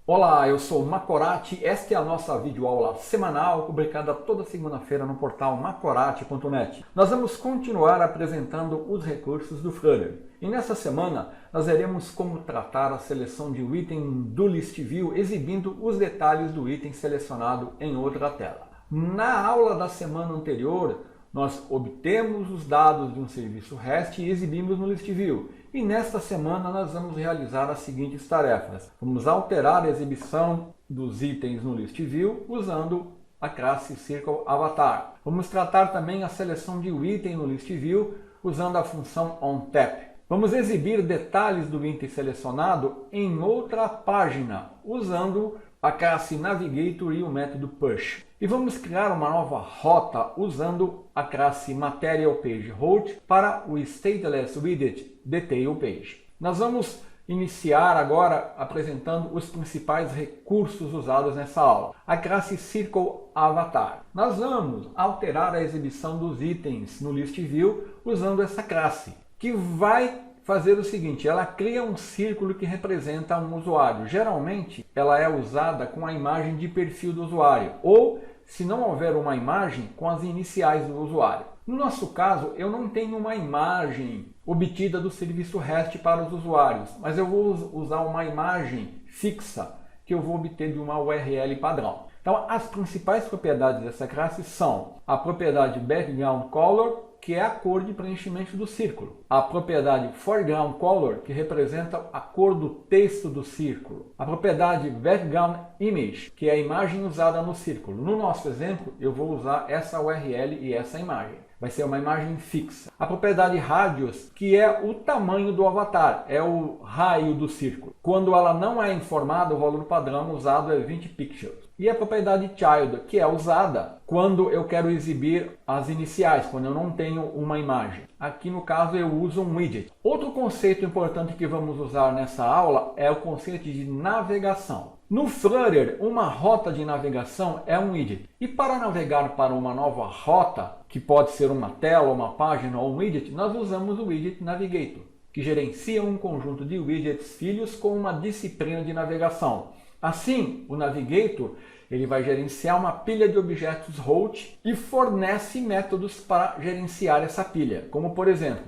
Olá, eu sou Macorati, esta é a nossa videoaula semanal, publicada toda segunda-feira no portal macorati.net. Nós vamos continuar apresentando os recursos do Flutter. E nessa semana, nós veremos como tratar a seleção de um item do List View, exibindo os detalhes do item selecionado em outra tela. Na aula da semana anterior, nós obtemos os dados de um serviço REST e exibimos no List View. E nesta semana nós vamos realizar as seguintes tarefas. Vamos alterar a exibição dos itens no List View usando a classe CircleAvatar. Vamos tratar também a seleção de um item no List View usando a função onTap. Vamos exibir detalhes do item selecionado em outra página usando a classe Navigator e o método Push. E vamos criar uma nova rota usando a classe Material Page Route para o Stateless Widget Detail Page. Nós vamos iniciar agora apresentando os principais recursos usados nessa aula. A classe CircleAvatar. Nós vamos alterar a exibição dos itens no List View usando essa classe, que vai fazer o seguinte: ela cria um círculo que representa um usuário. Geralmente, ela é usada com a imagem de perfil do usuário, ou, se não houver uma imagem, com as iniciais do usuário. No nosso caso, eu não tenho uma imagem obtida do serviço REST para os usuários, mas eu vou usar uma imagem fixa que eu vou obter de uma URL padrão. Então, as principais propriedades dessa classe são a propriedade Background Color, que é a cor de preenchimento do círculo. A propriedade Foreground Color, que representa a cor do texto do círculo. A propriedade Background Image, que é a imagem usada no círculo. No nosso exemplo, eu vou usar essa URL e essa imagem. Vai ser uma imagem fixa. A propriedade Radius, que é o tamanho do avatar, é o raio do círculo. Quando ela não é informada, o valor padrão usado é 20 pixels. E a propriedade Child, que é usada quando eu quero exibir as iniciais, quando eu não tenho uma imagem. Aqui no caso eu uso um widget. Outro conceito importante que vamos usar nessa aula é o conceito de navegação. No Flutter, uma rota de navegação é um widget. E para navegar para uma nova rota, que pode ser uma tela, uma página ou um widget, nós usamos o widget Navigator, que gerencia um conjunto de widgets filhos com uma disciplina de navegação. Assim, o Navigator ele vai gerenciar uma pilha de objetos root e fornece métodos para gerenciar essa pilha, como por exemplo,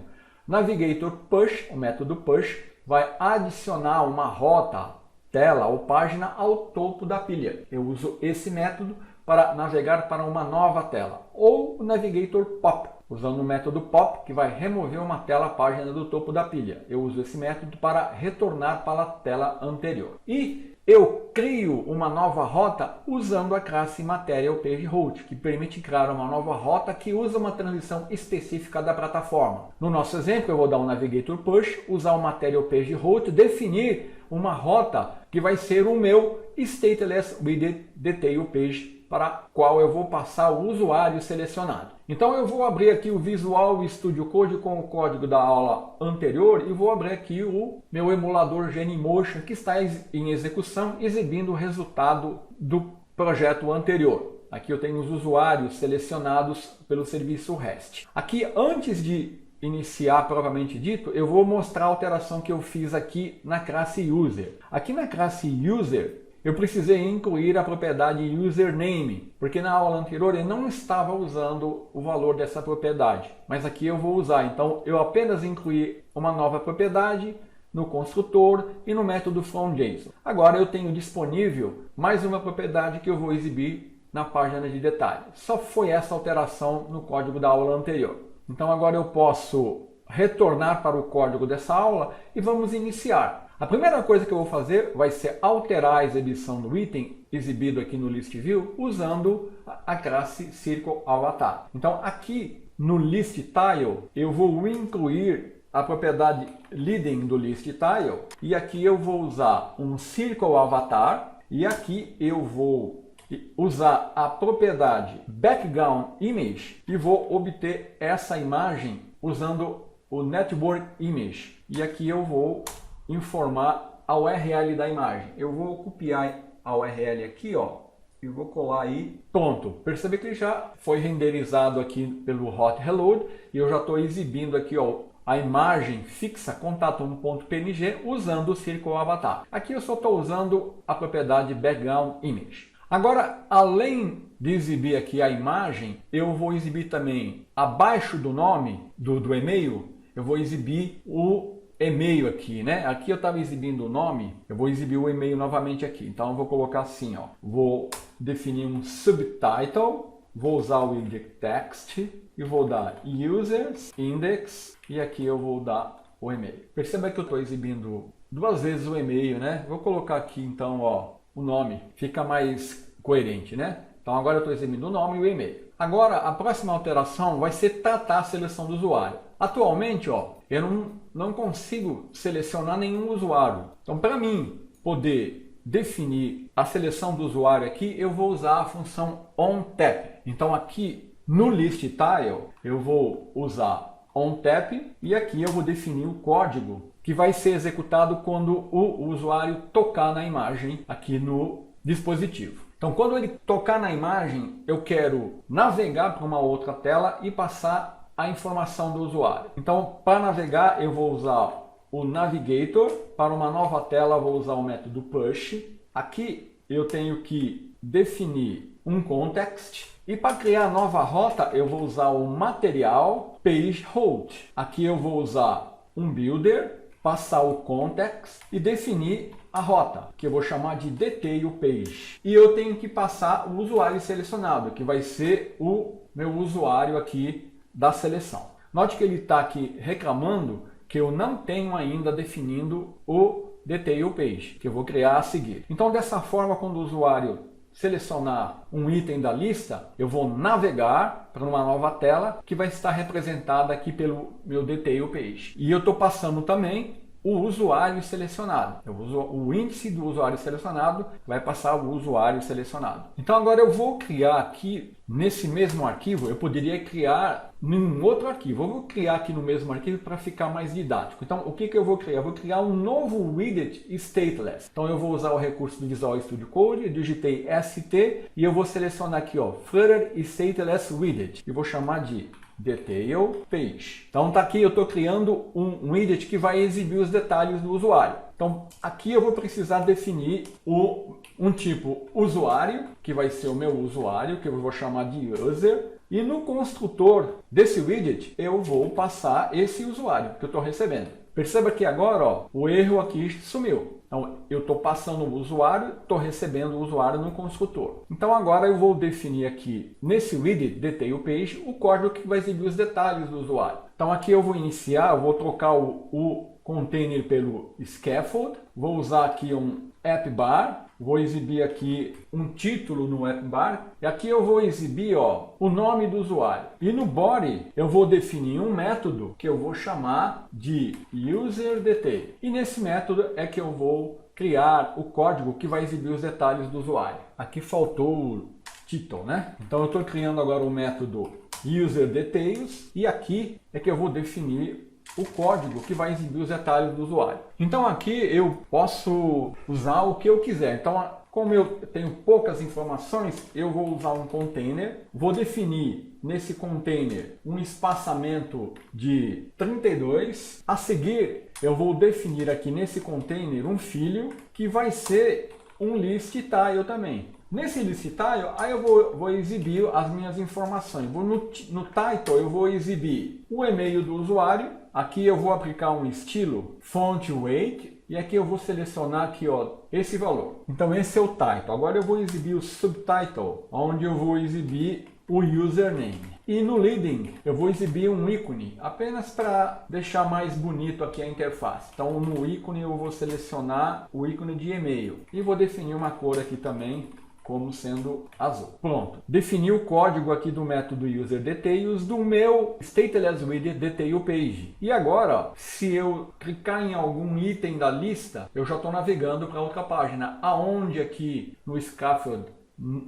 Navigator Push, o método Push, vai adicionar uma rota, tela ou página ao topo da pilha. Eu uso esse método para navegar para uma nova tela. Ou o Navigator Pop, usando o método Pop, que vai remover uma tela, página do topo da pilha. Eu uso esse método para retornar para a tela anterior. E eu crio uma nova rota usando a classe Material Page Route, que permite criar uma nova rota que usa uma transição específica da plataforma. No nosso exemplo, eu vou dar um Navigator Push, usar o Material Page Route, definir uma rota que vai ser o meu Stateless Widget Detail Page, para a qual eu vou passar o usuário selecionado. Então eu vou abrir aqui o Visual Studio Code com o código da aula anterior e vou abrir aqui o meu emulador Genymotion que está em execução, exibindo o resultado do projeto anterior. Aqui eu tenho os usuários selecionados pelo serviço REST. Aqui, antes de iniciar propriamente dito, eu vou mostrar a alteração que eu fiz aqui na classe User. Aqui na classe User, eu precisei incluir a propriedade username, porque na aula anterior eu não estava usando o valor dessa propriedade, mas aqui eu vou usar. Então eu apenas incluí uma nova propriedade no construtor e no método FromJSON. Agora eu tenho disponível mais uma propriedade que eu vou exibir na página de detalhes. Só foi essa alteração no código da aula anterior. Então agora eu posso retornar para o código dessa aula e vamos iniciar. A primeira coisa que eu vou fazer vai ser alterar a exibição do item exibido aqui no List View usando a classe CircleAvatar. Então aqui no List Tile eu vou incluir a propriedade Leading do List Tile e aqui eu vou usar um CircleAvatar e aqui eu vou usar a propriedade Background Image e vou obter essa imagem usando o Network Image. E aqui eu vou informar a URL da imagem. Eu vou copiar a URL aqui, ó, e vou colar aí. Pronto. Percebe que ele já foi renderizado aqui pelo Hot Reload e eu já estou exibindo aqui, ó, a imagem fixa contato1.png usando o Circle Avatar. Aqui eu só estou usando a propriedade Background Image. Agora, além de exibir aqui a imagem, eu vou exibir também, abaixo do nome do e-mail, eu vou exibir o e-mail aqui, né? Aqui eu estava exibindo o nome, eu vou exibir o e-mail novamente aqui. Então eu vou colocar assim, ó. Vou definir um subtitle, vou usar o index text e vou dar users, index e aqui eu vou dar o e-mail. Perceba que eu estou exibindo duas vezes o e-mail, né? Vou colocar aqui então, ó, o nome, fica mais coerente, né? Então agora eu estou exibindo o nome e o e-mail. Agora a próxima alteração vai ser tratar a seleção do usuário. Atualmente, ó, eu não consigo selecionar nenhum usuário. Então, para mim poder definir a seleção do usuário aqui, eu vou usar a função onTap. Então, aqui no ListTile, eu vou usar onTap e aqui eu vou definir o código que vai ser executado quando o usuário tocar na imagem aqui no dispositivo. Então, quando ele tocar na imagem, eu quero navegar para uma outra tela e passar a informação do usuário. Então, para navegar, eu vou usar o Navigator. Para uma nova tela, vou usar o método Push. Aqui, eu tenho que definir um context. E para criar a nova rota, eu vou usar o Material Page Route. Aqui eu vou usar um Builder, passar o context e definir a rota, que eu vou chamar de Detail Page. E eu tenho que passar o usuário selecionado, que vai ser o meu usuário aqui da seleção. Note que ele está aqui reclamando que eu não tenho ainda definido o Detail Page, que eu vou criar a seguir. Então, dessa forma, quando o usuário selecionar um item da lista, eu vou navegar para uma nova tela que vai estar representada aqui pelo meu Detail Page. E eu estou passando também o usuário selecionado. Eu uso o índice do usuário selecionado, vai passar o usuário selecionado. Então agora eu vou criar aqui, nesse mesmo arquivo, eu poderia criar em um outro arquivo. Eu vou criar aqui no mesmo arquivo para ficar mais didático. Então o que eu vou criar? Eu vou criar um novo widget stateless. Então eu vou usar o recurso do Visual Studio Code, digitei ST e eu vou selecionar aqui, ó, Flutter Stateless Widget. E vou chamar de Detail Page. Então tá aqui, eu estou criando um widget que vai exibir os detalhes do usuário. Então aqui eu vou precisar definir um tipo usuário, que vai ser o meu usuário, que eu vou chamar de user. E no construtor desse widget eu vou passar esse usuário que eu estou recebendo. Perceba que agora, ó, o erro aqui sumiu. Então, eu estou passando o usuário, estou recebendo o usuário no construtor. Então, agora eu vou definir aqui, nesse widget Detail Page, o código que vai exibir os detalhes do usuário. Então, aqui eu vou iniciar, eu vou trocar o container pelo scaffold, vou usar aqui um AppBar, vou exibir aqui um título no AppBar, e aqui eu vou exibir, ó, o nome do usuário. E no body eu vou definir um método que eu vou chamar de UserDetail. E nesse método é que eu vou criar o código que vai exibir os detalhes do usuário. Aqui faltou o title, né? Então eu estou criando agora o método UserDetails e aqui é que eu vou definir o código que vai exibir os detalhes do usuário. Então aqui eu posso usar o que eu quiser. Então, como eu tenho poucas informações, eu vou usar um container, vou definir nesse container um espaçamento de 32. A seguir, eu vou definir aqui nesse container um filho que vai ser um ListTile também. Nesse ListTile, aí eu vou exibir as minhas informações. No title eu vou exibir o e-mail do usuário. Aqui eu vou aplicar um estilo font weight e aqui eu vou selecionar aqui, ó, esse valor. Então esse é o title. Agora eu vou exibir o subtitle, onde eu vou exibir o username. E no leading eu vou exibir um ícone, apenas para deixar mais bonito aqui a interface. Então no ícone eu vou selecionar o ícone de e-mail e vou definir uma cor aqui também, como sendo azul. Pronto. Defini o código aqui do método UserDetails do meu Stateless Widget Detail Page. E agora, ó, se eu clicar em algum item da lista, eu já estou navegando para outra página. Aonde aqui no Scaffold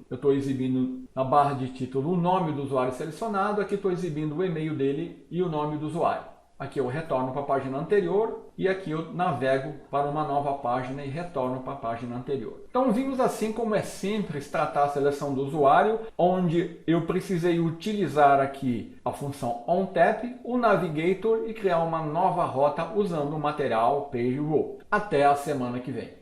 eu estou exibindo na barra de título o nome do usuário selecionado, aqui estou exibindo o e-mail dele e o nome do usuário. Aqui eu retorno para a página anterior e aqui eu navego para uma nova página e retorno para a página anterior. Então vimos assim como é simples tratar a seleção do usuário, onde eu precisei utilizar aqui a função OnTap, o Navigator e criar uma nova rota usando o material PageRoute. Até a semana que vem.